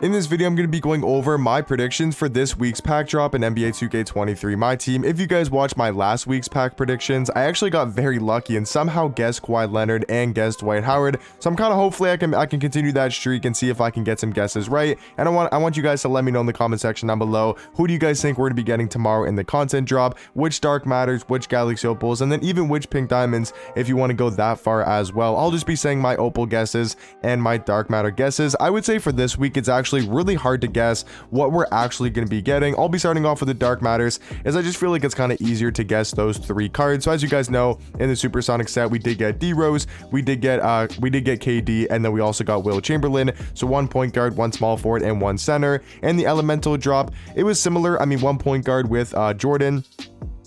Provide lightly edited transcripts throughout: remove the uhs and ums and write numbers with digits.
In this video, I'm going to be going over my predictions for this week's pack drop in NBA 2K23 Myteam. If you guys watched my last week's pack predictions, I actually got very lucky and somehow guessed Kawhi Leonard and guessed Dwight Howard. So I'm kind of hopefully I can continue that streak and see if I can get some guesses right. And I want you guys to let me know in the comment section down below, who do you guys think we're going to be getting tomorrow in the content drop, which Dark Matters, which Galaxy Opals, and then even which Pink Diamonds if you want to go that far as well. I'll just be saying my Opal guesses and my Dark Matter guesses. I would say for this week, it's actually really hard to guess what we're actually going to be getting. I'll be starting off with the Dark Matters, as I just feel like it's kind of easier to guess those three cards. So as you guys know, in the Supersonic set, we did get D-Rose, we did get KD, and then we also got Will Chamberlain. So one point guard, one small forward, and one center. And the Elemental drop, it was similar. I mean, one point guard with Jordan,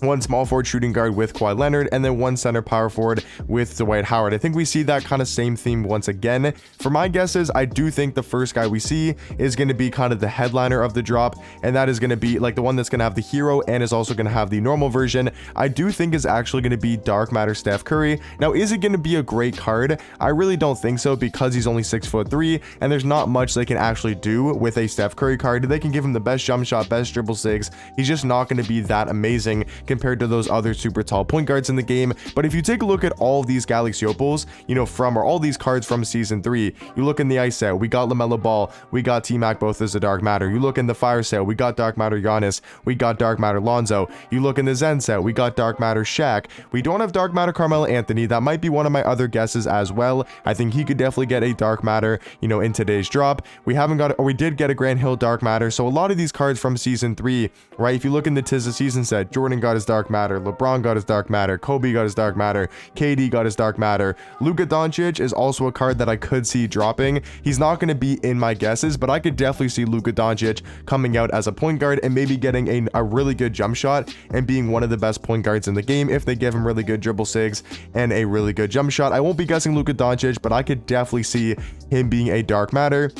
one small forward shooting guard with Kawhi Leonard, and then one center power forward with Dwight Howard. I think we see that kind of same theme once again. For my guesses, I do think the first guy we see is going to be kind of the headliner of the drop, and that is going to be like the one that's going to have the hero and is also going to have the normal version. I do think is actually going to be Dark Matter Steph Curry. Now, is it going to be a great card? I really don't think so, because he's only 6'3", and there's not much they can actually do with a Steph Curry card. They can give him the best jump shot, best dribble sigs. He's just not going to be that amazing compared to those other super tall point guards in the game. But if you take a look at all of these Galaxy Opals, or all these cards from season 3, you look in the Ice set, we got LaMelo Ball, we got T-Mac both as a Dark Matter. You look in the Fire set, we got Dark Matter Giannis, we got Dark Matter Lonzo. You look in the Zen set, we got Dark Matter Shaq. We don't have Dark Matter Carmelo Anthony. That might be one of my other guesses as well. I think he could definitely get a Dark Matter, in today's drop. We haven't got, or we did get a Grant Hill Dark Matter. So a lot of these cards from season 3, right? If you look in the Tis the Season set, Jordan got his Dark Matter, LeBron got his Dark Matter, Kobe got his Dark Matter, KD got his Dark Matter. Luka Doncic is also a card that I could see dropping. He's not going to be in my guesses, but I could definitely see Luka Doncic coming out as a point guard and maybe getting a really good jump shot and being one of the best point guards in the game if they give him really good dribble sigs and a really good jump shot. I won't be guessing Luka Doncic, but I could definitely see him being a Dark Matter.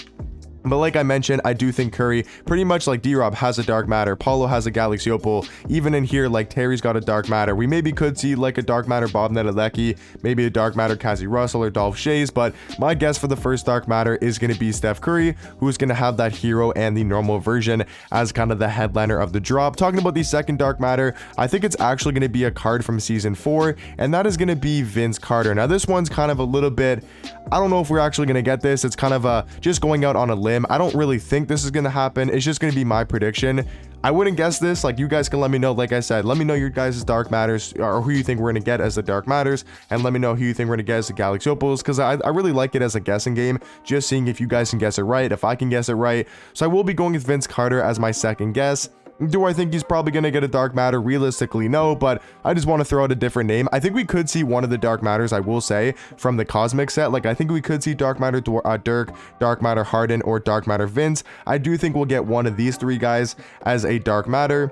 But like I mentioned, I do think Curry, pretty much like D-Rob, has a Dark Matter. Paulo has a Galaxy Opal. Even in here, like Terry's got a Dark Matter. We maybe could see like a Dark Matter Bob Nedelecki, maybe a Dark Matter Cassie Russell or Dolph Shays. But my guess for the first Dark Matter is going to be Steph Curry, who's going to have that hero and the normal version as kind of the headliner of the drop. Talking about the second Dark Matter, I think it's actually going to be a card from season 4, and that is going to be Vince Carter. Now, this one's kind of a little bit, I don't know if we're actually going to get this. It's kind of just going out on a limb. I don't really think this is going to happen. It's just going to be my prediction. I wouldn't guess this. Like, you guys can let me know. Like I said, let me know your guys' Dark Matters, or who you think we're going to get as the Dark Matters, and let me know who you think we're going to get as the Galaxy Opals, because I really like it as a guessing game, just seeing if you guys can guess it right, if I can guess it right. So I will be going with Vince Carter as my second guess. Do I think he's probably going to get a Dark Matter? Realistically, no, but I just want to throw out a different name. I think we could see one of the Dark Matters, I will say, from the Cosmic set. Like, I think we could see Dark Matter Dirk, Dark Matter Harden, or Dark Matter Vince. I do think we'll get one of these three guys as a Dark Matter.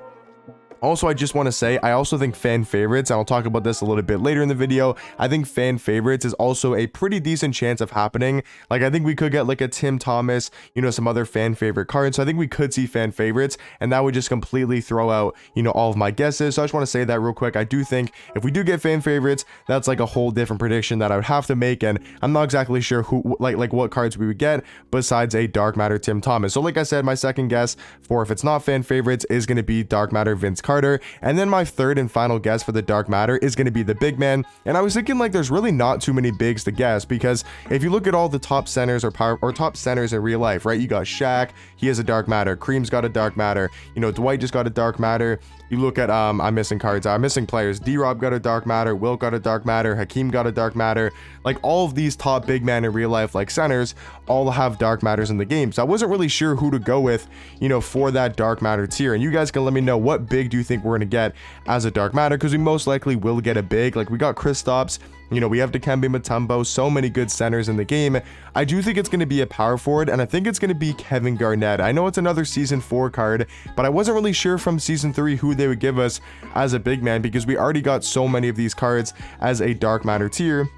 Also, I just want to say, I also think fan favorites, and I'll talk about this a little bit later in the video, I think fan favorites is also a pretty decent chance of happening. Like, I think we could get like a Tim Thomas, some other fan favorite cards. So I think we could see fan favorites, and that would just completely throw out, all of my guesses. So I just want to say that real quick. I do think if we do get fan favorites, that's like a whole different prediction that I would have to make, and I'm not exactly sure who, like what cards we would get besides a Dark Matter Tim Thomas. So like I said, my second guess for if it's not fan favorites is going to be Dark Matter Vince Carter. And then my third and final guess for the Dark Matter is going to be the big man. And I was thinking, like, there's really not too many bigs to guess, because if you look at all the top centers or top centers in real life, right? You got Shaq, he has a Dark Matter. Kareem's got a Dark Matter. Dwight just got a Dark Matter. You look at I'm missing cards. I'm missing players. D-Rob got a Dark Matter. Wilt got a Dark Matter. Hakeem got a Dark Matter. Like, all of these top big men in real life, like centers, all have Dark Matters in the game. So I wasn't really sure who to go with, for that Dark Matter tier. And you guys can let me know, what big do you think we're going to get as a Dark Matter? Because we most likely will get a big. Like, we got Kristaps. We have Dikembe Mutombo, so many good centers in the game. I do think it's going to be a power forward, and I think it's going to be Kevin Garnett. I know it's another season 4 card, but I wasn't really sure from season 3 who they would give us as a big man, because we already got so many of these cards as a Dark Matter tier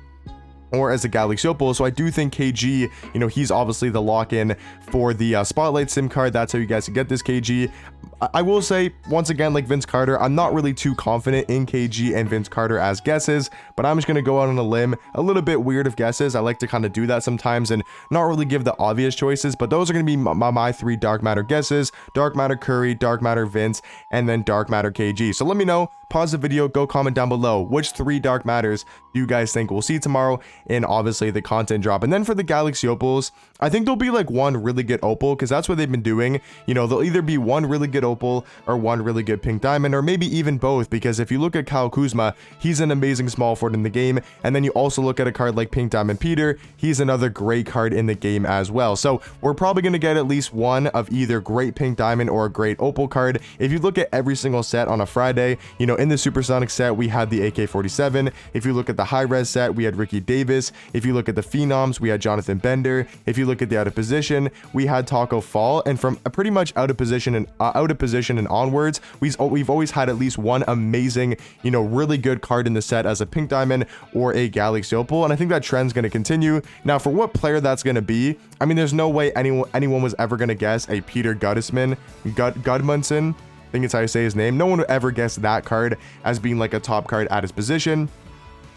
or as a Galaxy Opal. So I do think KG, he's obviously the lock-in for the Spotlight Sim card. That's how you guys can get this KG. I will say, once again, like Vince Carter, I'm not really too confident in KG and Vince Carter as guesses, but I'm just going to go out on a limb. A little bit weird of guesses. I like to kind of do that sometimes and not really give the obvious choices, but those are going to be my 3 Dark Matter guesses. Dark Matter Curry, Dark Matter Vince, and then Dark Matter KG. So let me know, pause the video, go comment down below, which 3 Dark Matters do you guys think we'll see tomorrow in obviously the content drop. And then for the Galaxy Opals, I think there'll be like one really good opal, because that's what they've been doing. You know, there'll either be one really good opal or one really good pink diamond, or maybe even both, because if you look at Kyle Kuzma, he's an amazing small forward in the game, and then you also look at a card like Pink Diamond Peter, he's another great card in the game as well. So we're probably going to get at least one of either great pink diamond or a great opal card. If you look at every single set on a Friday, you know, in the Supersonic set we had the AK-47. If you look at the high res set, we had Ricky Davis. If you look at the Phenoms, we had Jonathan Bender. If you look at the out of position, we had Taco Fall. And from pretty much out of position and onwards, we've always had at least one amazing, you know, really good card in the set as a pink diamond or a Galaxy Opal, and I think that trend's going to continue. Now, for what player that's going to be, I mean, there's no way anyone was ever going to guess a Peter Gudmundsson, I think it's how you say his name. No one would ever guess that card as being like a top card at his position.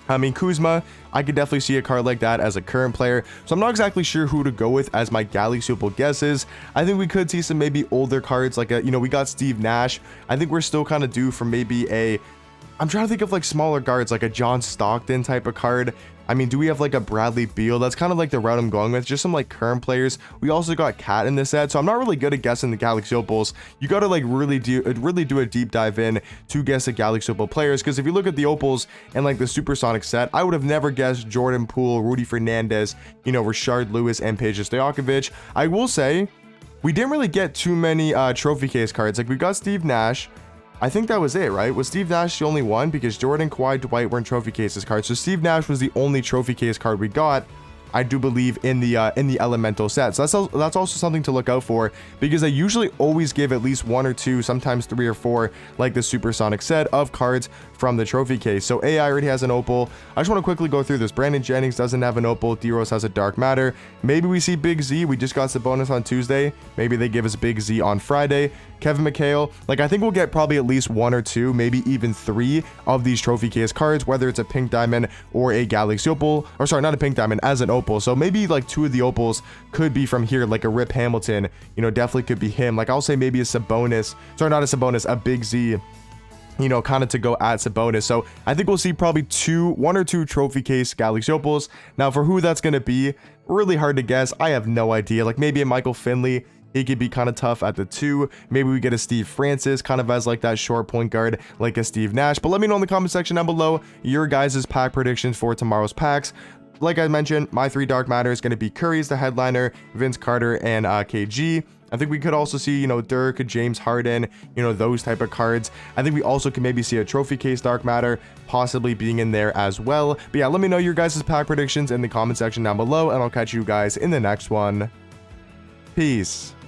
I mean, Kuzma, I could definitely see a card like that as a current player, so I'm not exactly sure who to go with as my Galaxy Opal guesses. I think we could see some maybe older cards, like you know, we got Steve Nash. I think we're still kind of due for maybe I'm trying to think of like smaller guards, like a John Stockton type of card. I mean, do we have like a Bradley Beal? That's kind of like the route I'm going with, just some like current players. We also got Cat in this set, so I'm not really good at guessing the Galaxy Opals. You got to like really do a deep dive in to guess the Galaxy Opal players, because if you look at the Opals and like the Supersonic set, I would have never guessed Jordan Poole, Rudy Fernandez, you know, Rashard Lewis, and Peja Stojakovic. I will say, we didn't really get too many trophy case cards. Like we got Steve Nash. I think that was it, right? Was Steve Nash the only one? Because Jordan, Kawhi, Dwight weren't trophy cases cards. So Steve Nash was the only trophy case card we got, I do believe, in the elemental set. So that's also something to look out for, because I usually always give at least 1 or 2, sometimes 3 or 4, like the Supersonic set of cards from the trophy case. So AI already has an opal. I just want to quickly go through this. Brandon Jennings doesn't have an opal. D-Rose has a Dark Matter. Maybe we see Big Z. We just got the bonus on Tuesday. Maybe they give us Big Z on Friday. Kevin McHale, like I think we'll get probably at least 1 or 2, maybe even 3 of these trophy case cards, whether it's a pink diamond or a Galaxy Opal, or sorry, not a pink diamond, as an opal. So maybe like 2 of the opals could be from here, like a Rip Hamilton, you know, definitely could be him. Like I'll say maybe a Sabonis, sorry, not a Sabonis, a Big Z, you know, kind of to go at Sabonis. So I think we'll see probably 1 or 2 trophy case Galaxy Opals. Now for who that's going to be, really hard to guess. I have no idea. Like maybe a Michael Finley, he could be kind of tough at the 2. Maybe we get a Steve Francis kind of as like that short point guard, like a Steve Nash. But let me know in the comment section down below your guys' pack predictions for tomorrow's packs. Like I mentioned, my 3 Dark Matter is going to be Curry's the headliner, Vince Carter, and KG. I think we could also see, you know, Dirk, James Harden, you know, those type of cards. I think we also can maybe see a trophy case Dark Matter possibly being in there as well. But yeah, let me know your guys' pack predictions in the comment section down below, and I'll catch you guys in the next one. Peace.